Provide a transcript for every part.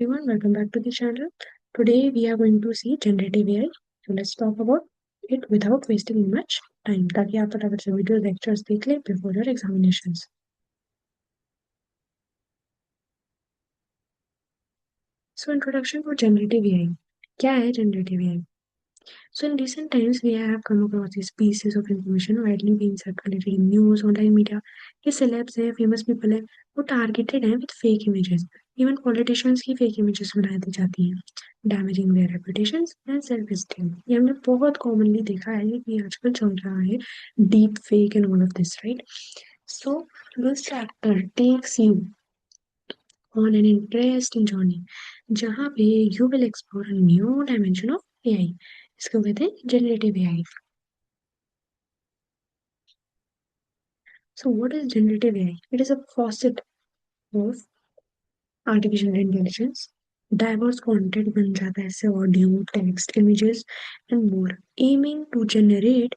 everyone, welcome back to the channel. Today we are going to see generative AI. So let's talk about it without wasting much time ताकि आप फटाफट से video lectures देख लें before your examinations. So introduction to generative AI. क्या है generative AI? So in recent times, we have come across these pieces of information widely being circulated in news, online media. ये celebs हैं, famous people हैं, वो targeted हैं with fake images. Even politicians की fake images बना दी जाती हैं, damaging their reputations and self-esteem. ये हमने बहुत commonly देखा है कि आजकल चल रहा है deep fake and all of this, right? So this chapter takes you on an interesting journey जहाँ पे you will explore a new dimension of AI. इसको कहते हैं generative AI. So what is generative AI? It is a facet of artificial intelligence. Diverse content बन जाता है इससे audio, text, images and more. Aiming to generate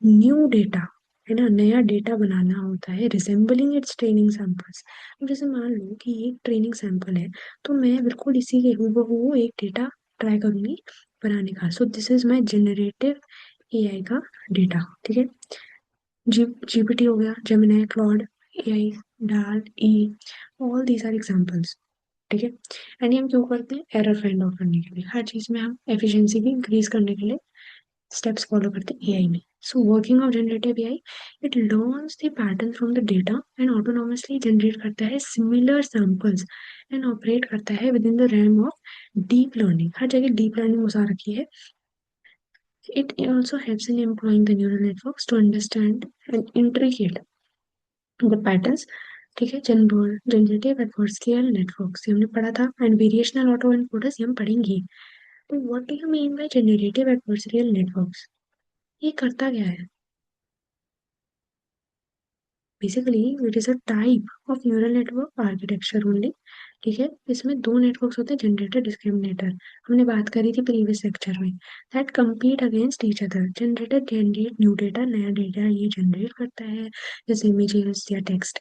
new data. है ना, नया डेटा बनाना होता है रिसेंबलिंग इट्स ट्रेनिंग सैंपल्स. अब जैसे मान लो कि एक ट्रेनिंग सैंपल है तो मैं बिल्कुल इसी के हूबहू एक डेटा ट्राई करूंगी बनाने का. सो this is my generative AI का डेटा. ठीक है, जीपीटी हो गया, जेमिनी, क्लॉड, एआई, डाल, ई, ऑल दीज आर एग्जांपल्स. ठीक है, एंड ये हम क्यों करते हैं? एरर फाइंड आउट करने के लिए. हर चीज में हम एफिशिएंसी भी इंक्रीज करने के लिए स्टेप्स फॉलो करते हैं एआई में. So working of generative AI, it learns the pattern from the data and autonomously generate करता है सिमिलर सैंपल्स एंड ऑपरेट करता है within the realm of deep learning. हर जगह डीप लर्निंग घुसा रखी है. It also helps in employing the neural networks to understand and intricate the patterns. ठीक है, जनरेटिव एडवर्सरियल नेटवर्क्स हमने पढ़ा था एंड वेरिएशनल ऑटो एनकोडर्स हम पढ़ेंगे. तो what do you mean by generative adversarial networks? ये करता क्या है? Basically it is a type of neural network architecture only. ठीक है, इसमें दो नेटवर्क्स होते हैं, जनरेटर, डिस्क्रिमिनेटर. हमने बात करी थी प्रीवियस लेक्चर में. That compete against each other. Generator generate new data, नया डेटा ये जनरेट करता है जैसे इमेजेस या टेक्स्ट.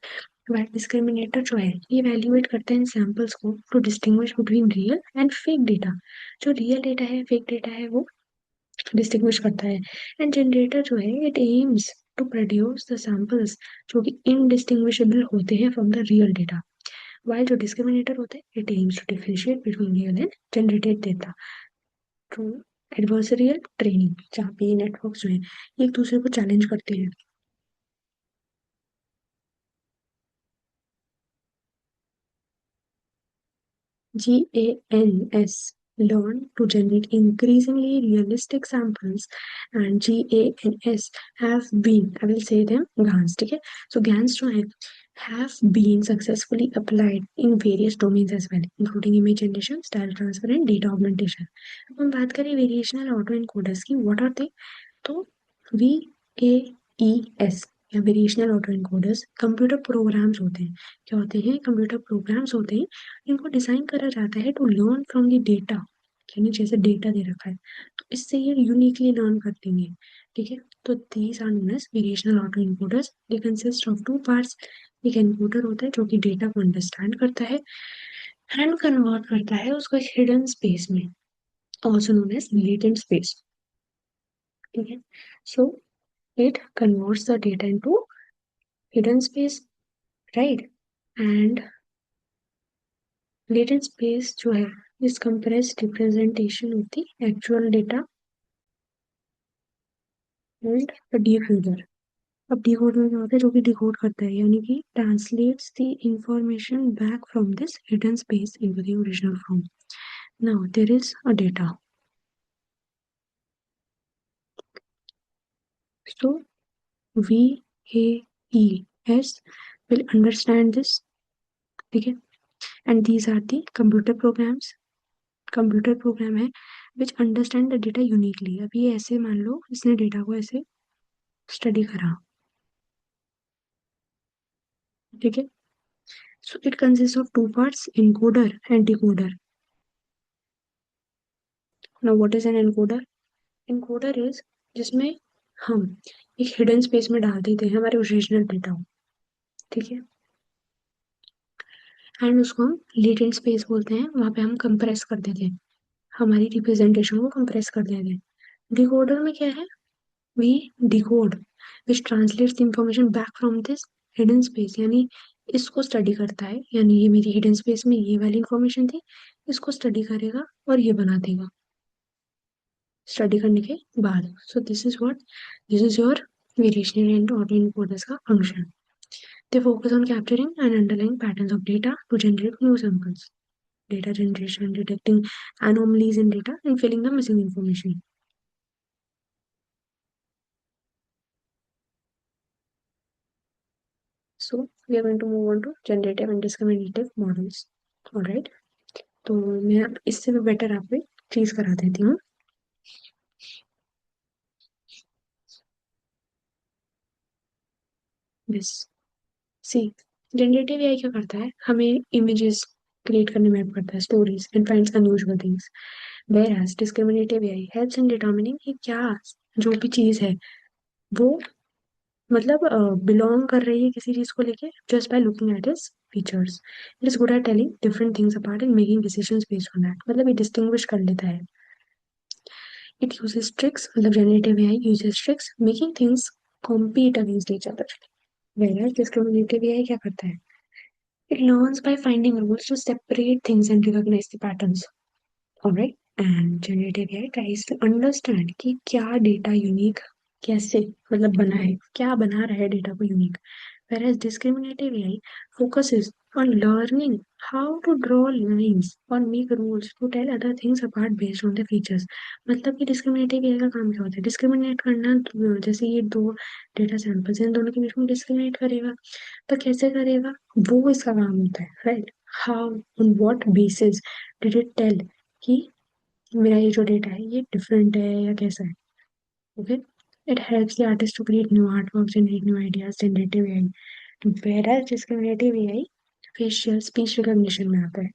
वैट डिस्क्रिमिनेटर जो है ये वैल्यूएट करते हैं सैंपल्स को to distinguish between real and fake data. जो रियल डेटा है, फेक डेटा है, वो डिस्टिंग्विश करता है. एंड जनरेटर जो है it aims to produce the samples जो कि इनडिस्टिंग्विशेबल होते हैं from the real data. While जो डिस्क्रिमिनेटर होते हैं it aims to differentiate between real and generated data through adversarial training, जहाँ पे ये नेटवर्क जो है एक दूसरे को चैलेंज करते हैं. GANS learn to generate increasingly realistic samples, and GANS have been, I will say them GANs. ठीक है, so GANs जो है have been successfully applied in various domains as well, including image generation, style transfer and data augmentation. अब हम बात करें variational auto encoders की, what are they? तो VAES या variational auto encoders computer programs होते हैं. क्या होते हैं? कंप्यूटर प्रोग्राम्स होते हैं. इनको डिजाइन करा जाता है to learn from the data. यानी जैसे डेटा दे रखा है तो इससे ये यूनिकली लर्न कर देंगे. ठीक है, तो these are known as variational autoencoders. They consist of two parts. एक एनकोडर होता है जो कि डेटा को अंडरस्टैंड करता है एंड कन्वर्ट करता है उसको एक हिडन स्पेस में, also known as latent space. ठीक है, so it converts the data into hidden space, right. And latent space जो है is compressed representation of the actual data and a decoder. अब decoder में क्या होता है? जो कि decode करता है, यानी कि translates the information back from this hidden space into the original form. Now there is a data. So VAES will understand this. ठीक है, and these are the computer programs. Computer program है विच understand the data uniquely. अब ये ऐसे मान लो इसने data को ऐसे स्टडी करा. ठीक है, so it consist of two parts, encoder and decoder. Now what is an encoder? Encoder is जिसमें हम एक हिडन स्पेस में डाल देते हैं हमारे ओरिजिनल डेटा को. ठीक है, एंड उसको हम लेटेंट स्पेस बोलते हैं, वहां पे हम कंप्रेस कर देते हैं, हमारी रिप्रेजेंटेशन को कंप्रेस कर देते हैं। डिकोडर में क्या है, we decode which translates the information back from this hidden space, यानी इसको स्टडी करता है, यानी ये मेरी हिडन स्पेस में ये वाली इंफॉर्मेशन थी, इसको स्टडी करेगा और ये बना देगा स्टडी करने के बाद। So this is your variational and auto encoders का फंक्शन। They focus on capturing and underlying patterns of data to generate new samples, data generation, detecting anomalies in data, and filling the missing information. So we are going to move on to generative and discriminative models. All right. तो मैं अब इससे भी better आपको एक चीज करा देती हूँ। दिस सी जनरेटिव एआई क्या करता है, हमें इमेजेस क्रिएट करने में हेल्प करता है, stories and finds unusual things, whereas discriminative AI helps in determining कि क्या जो भी चीज है वो मतलब बिलोंग कर रही है किसी चीज को लेके just by looking at its features. It is good at telling different things apart and making decisions based on that, मतलब ये डिस्टिंग्विश कर लेता है। इट यूजेस ट्रिक्स, मतलब generative AI uses tricks making things compete against each other, whereas discriminative AI क्या करता है, it learns by finding rules to separate things and recognize the patterns. Alright, and generative AI tries to understand कि क्या data unique कैसे मतलब बना है, क्या बना रहा है डेटा को unique, whereas discriminative AI focuses on learning how to draw lines or make rules to tell other things apart based on the features। मतलब कि discriminative AI का काम क्या होता है, डिस्क्रिमिनेट करना, तो जैसे ये दो डेटा सैंपल्स हैं, इन दोनों के बीच में डिस्क्रिमिनेट करेगा, तो कैसे करेगा, वो इसका काम होता है, right. How, on what basis did it tell कि मेरा ये जो डेटा है ये डिफरेंट है या कैसा है, okay. It helps the artist to create new artwork, generate new ideas, generative AI, whereas discriminative AI facial speech recognition में आता है,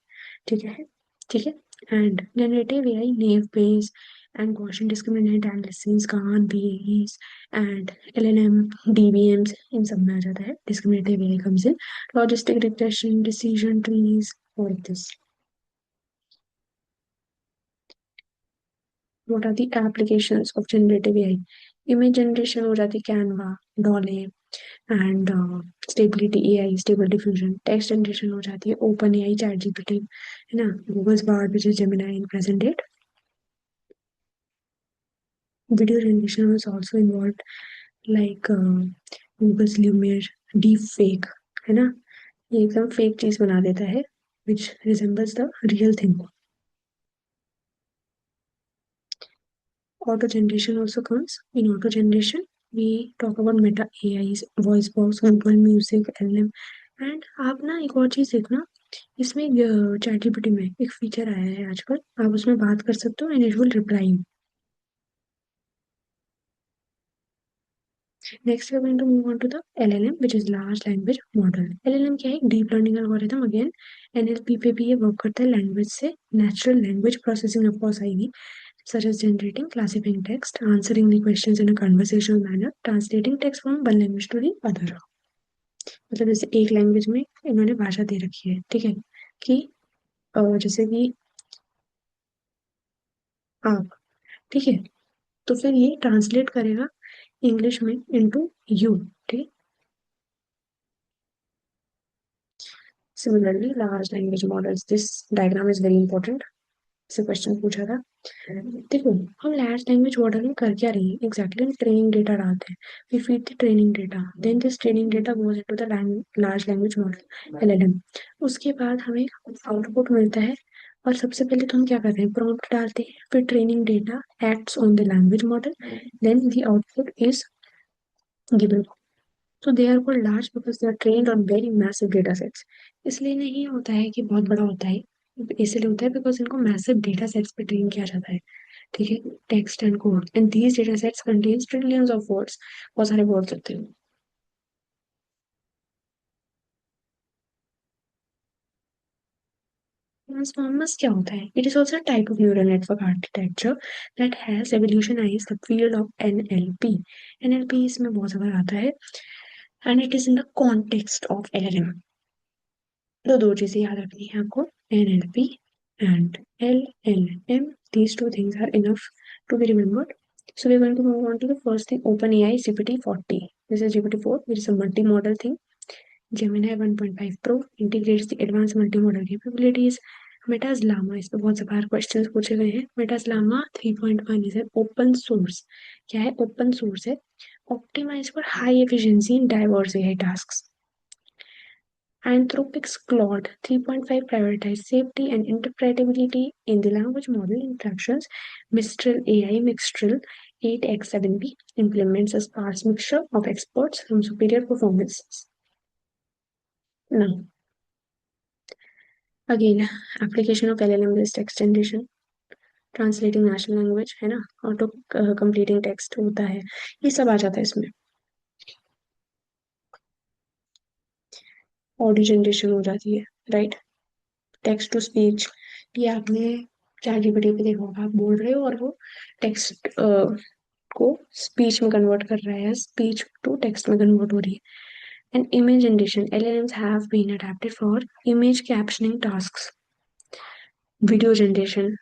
ठीक है, ठीक है। And generative AI naive Bayes and Gaussian discriminant analysis, GAN, VAEs and LNM, डीबीएम्स, इन सब में आ जाता है। Discriminative AI comes in logistic regression, decision trees, all this. What are the applications of generative AI? Image generation हो जाती Canva, DALL E and stability AI, stable diffusion. Text generation हो जाती है ओपन एआई, चैट जीपीटी, है ना, Google's Bard which is Gemini in present date. Video generation is also involve like Google's Lumiere, deep fake, है ना, ये एकदम fake चीज बना देता है विच resembles the real thing. Auto generation also comes. In auto generation, we talk about Meta AIs, voice box, Google Music, LM, and आप ना एक और चीज देखना, इसमें चैट जीपीटी में एक फीचर आया है आजकल, आप उसमें बात कर सकते हो and it will reply. Next we are going to move on to the LLM which is large language model. LLM क्या है, एक deep learning algorithm, again NLP पे भी ये वर्क करता है, लैंग्वेज से natural language processing of course आएगी, such as generating, classifying text, answering the questions in a conversational manner, translating text from one language to the other। मतलब जैसे एक लैंग्वेज में इन्होंने भाषा दे रखी है, ठीक है, कि जैसे कि आप, ठीक है, तो फिर ये ट्रांसलेट करेगा इंग्लिश में इनटू यू, ठीक। Similarly large language models, this diagram is very important, से क्वेश्चन पूछा था। देखो, हम लार्ज लैंग्वेज मॉडल में कर क्या रही है एग्जैक्टली, हम ट्रेनिंग डेटा डालते हैं, we feed the training data, then this training data goes into the large language model LLM. उसके बाद हमें आउटपुट मिलता है, और सबसे पहले तो हम क्या करते हैं, प्रॉम्प्ट डालते हैं, फिर training data acts on the language model, then the output is given. तो they are called large because they are trained on very massive data sets. इसलिए नहीं होता है कि बहुत बड़ा होता है, इसलिए होता है बिकॉज इनको मैसिव डेटा सेट्स पे ट्रेन किया जाता है, ठीक है। Text and code and these data sets contains trillions of words, बहुत सारे वर्ड्स होते हैं। ट्रांसफॉर्मर्स क्या होता है, it is also type of neural network architecture that has evolutionized the field of NLP. NLP इसमें बहुत ज्यादा आता है, and it is in the context of LLM. तो दो चीजें याद रखनी है आपको, NLP and LLM. These two things are enough to be remembered. So we're going to move on to the first thing, OpenAI GPT-40. This is GPT-4, which is a multi-modal thing. Gemini 1.5 Pro integrates the advanced multimodal capabilities. Meta's Llama, इस पे बहुत से बार questions पूछे गए हैं. Meta's Llama 3.1 is an open source. क्या है? Open source है, optimise for high efficiency in diverse AI tasks. Anthropic's Claude 3.5 prioritized safety and interpretability in the language model interactions. Mistral AI Mixtral 8x7b implements a sparse mixture of experts from superior performances. Now, again, application of LLM based text generation, translating national language है ना, auto completing text होता है, ये सब आ जाता है इसमें. Audio generation हो जाती है, राइट. टेक्स्ट टू स्पीच, ये आपने चैट जीपीटी पे देखा होगा, आप बोल रहे हो और वो टेक्स्ट को स्पीच में कन्वर्ट कर रहा है, स्पीच टू टेक्स्ट में कन्वर्ट हो रही है. And image generation, LLMs have been adapted for image captioning tasks. Video generation,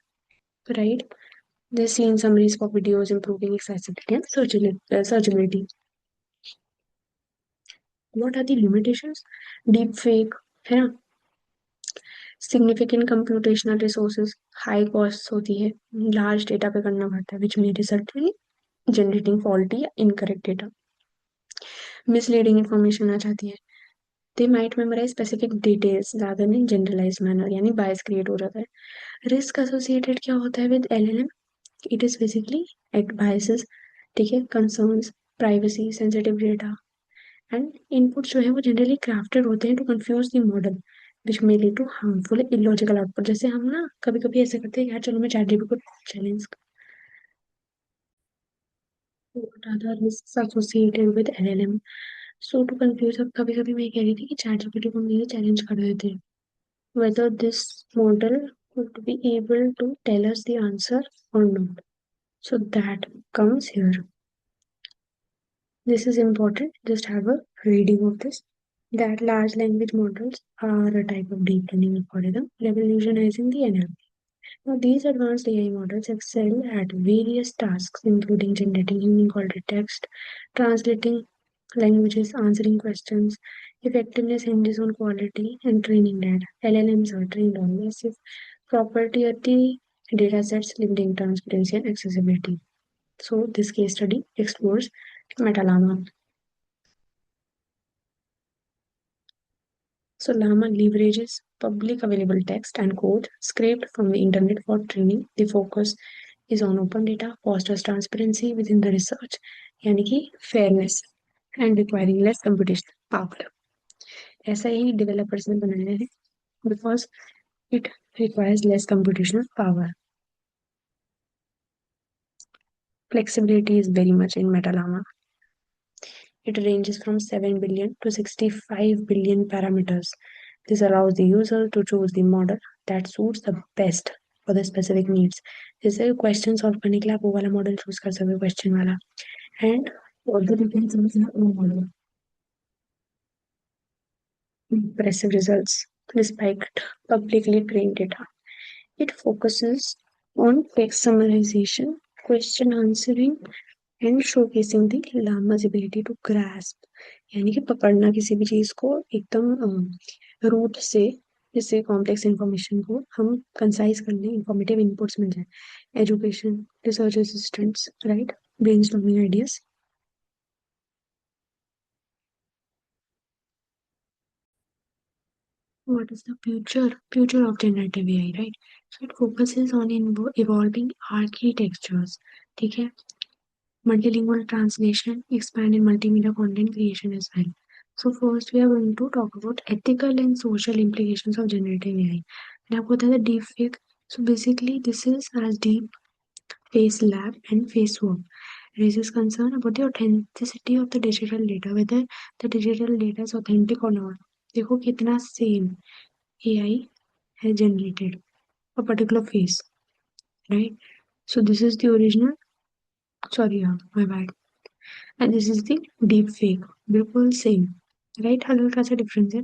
right. They're seeing summaries for videos, improving accessibility and searchability. What are the limitations? Deep fake है ना, significant computational resources, high cost होती है, large data पे करना पड़ता है, which may result in generating faulty या incorrect data. Misleading information आ जाती है. They might memorize specific details ज्यादा नहीं, जनरलाइज मैनर, यानी बायस क्रिएट हो जाता है. रिस्क एसोसिएटेड क्या होता है with LLM? It is basically at biases, ठीक है, concerns, privacy, sensitive data and inputs जो है वो जनरली क्राफ्टेड होते हैं to confuse the model which may lead to harmful illogical output. जैसे हम ना कभी कभी ऐसे करते हैं, यार चलो मैं चैट जीपीटी को challenge, what are the risks associated with LLM? So to confuse, अब कभी कभी मैं कह रही थी कि चैट जीपीटी को हम ये चैलेंज कर रहे थे, whether this model could be able to tell us the answer or not. So that comes here. This is important. Just have a reading of this. That large language models are a type of deep learning algorithm revolutionizing the NLP. Now, these advanced AI models excel at various tasks, including generating human quality text, translating languages, answering questions. Effectiveness hinges on quality and training data. LLMs are trained on massive proprietary datasets, limiting transparency and accessibility. So, this case study explores MetaLlama. So Llama leverages public available text and code scraped from the internet for training. The focus is on open data, fosters transparency within the research, यानी कि fairness and requiring less computational power. ऐसा ही developers ने बनाया है because it requires less computational power. Flexibility is very much in MetaLlama. It ranges from 7 billion to 65 billion parameters. This allows the user to choose the model that suits the best for the specific needs. जैसे question solve करने के लिए आप वो वाला model choose कर सकते हो, क्वेश्चन वाला. And although you can choose your own model. Impressive results despite publicly trained data. It focuses on text summarization, question answering, and showcasing the llama's ability to grasp, यानी कि पकड़ना किसी भी चीज को एकदम रूट से, जिससे कॉम्प्लेक्स इंफॉर्मेशन को हम कंसाइज कर लें, इंफॉर्मेटिव इनपुट्स मिल जाए. Education, research assistants, right, brainstorming ideas. What is the future of generative AI, right? So it focuses on evolving architectures, ठीक है, multilingual translation, expand in multimedia content creation as well. So first we are going to talk about ethical and social implications of generative AI. And आपको पता है deep fake. So basically this is as deep face lab and face swap. Raises concern about the authenticity of the digital data, whether the digital data is authentic or not. देखो कितना same AI has generated a particular face, right? So this is the original. Sorry, yeah, my bad. And this is the deep fake, बिल्कुल same, right, हल्का सा difference है.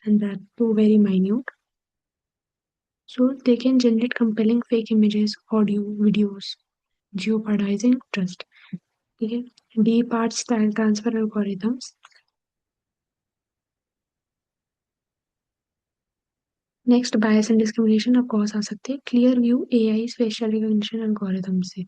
and that too very minute. So they can generate compelling fake images, audio, videos, jeopardizing trust. ठीक है, deep art style transfer algorithms. Next bias and discrimination of course आ सकते हैं clear view AI facial recognition algorithm से।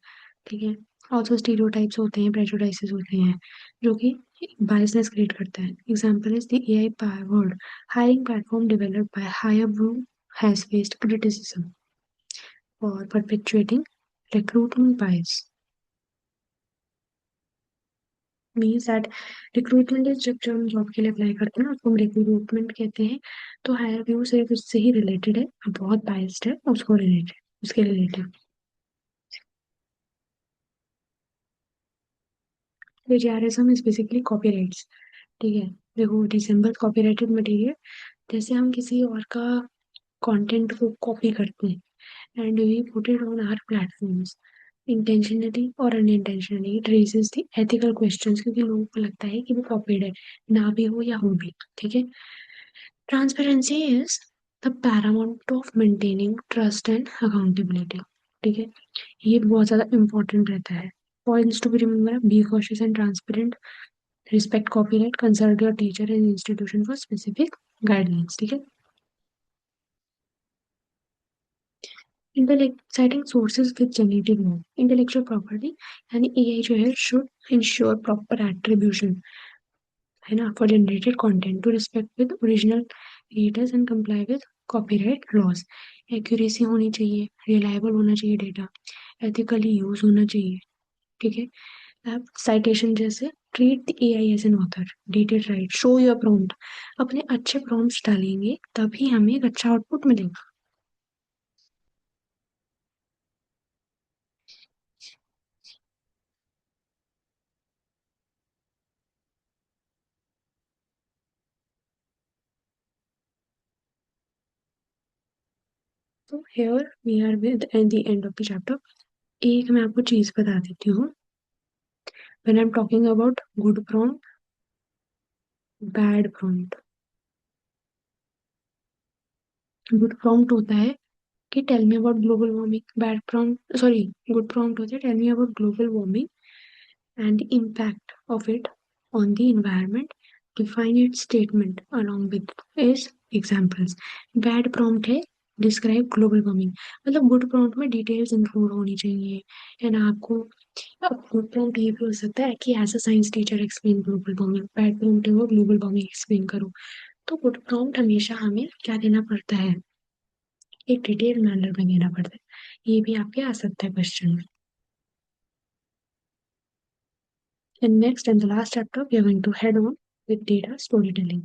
ठीक है, also stereotypes होते हैं, प्रेजुडाइसेस होते हैं जो कि बायसनेस क्रिएट करता है। Example is the AI powered hiring platform developed by हायरब्रू has faced criticism for perpetuating recruitment bias. Means that recruitment is जब जब हम जॉब के लिए अप्लाई करते हैं ना उसको हम रिक्रूटमेंट कहते हैं। तो हायर व्यू सिर्फ उससे ही रिलेटेड है, बहुत बायस्ड है उसको रिलेटेड, उसके related. Plagiarism is basically copyrights. ठीक है, देखो डिसेंबर कॉपीराइटेड मटेरियल, जैसे हम किसी और का कंटेंट को कॉपी करते हैं and we put it on our platforms intentionally और unintentionally, it raises the ethical questions क्योंकि लोगों को लगता है कि वो कॉपीड है, ना भी हो या हो भी। ठीक है, transparency is the paramount of maintaining trust and accountability. ठीक है, ये बहुत ज़्यादा इंपॉर्टेंट रहता है। Points to be remember, be cautious and transparent, respect copyright, consult your teacher and institution for specific guidelines. ठीक है, intellect sources with generative no, intellectual property यानी एआई जो है शुड इंश्योर प्रॉपर एट्रीब्यूशन, है ना, for generated content to respect with original creators and comply with copyright laws. Accuracy होनी चाहिए, reliable होना चाहिए डेटा, एथिकली यूज होना चाहिए। ठीक है, आप साइटेशन जैसे treat the AI as an author, dated right, show your prompt, अपने अच्छे प्रॉम्प्ट्स डालेंगे तभी हमें एक अच्छा आउटपुट मिलेगा। तो here we are with at the end of the chapter. एक मैं आपको चीज बता देती हूँ, when I am talking about good prompt, bad prompt. Good prompt होता है कि tell me about global warming, bad prompt sorry good prompt होता है tell me about global warming and the impact of it on the environment. Define its statement along with its examples. Bad prompt है describe global warming, मतलब good prompt में details include होनी चाहिए। है ना, आपको गुड prompt ये भी हो सकता है कि as a science teacher explain global warming, bad prompt है वो ग्लोबल वार्मिंग एक्सप्लेन करो। तो गुड prompt हमेशा हमें क्या देना पड़ता है, एक डिटेल मैनर में देना पड़ता है। ये भी आपके आ सकता है क्वेश्चन में। In next and the last chapter, we are going to head on with data storytelling.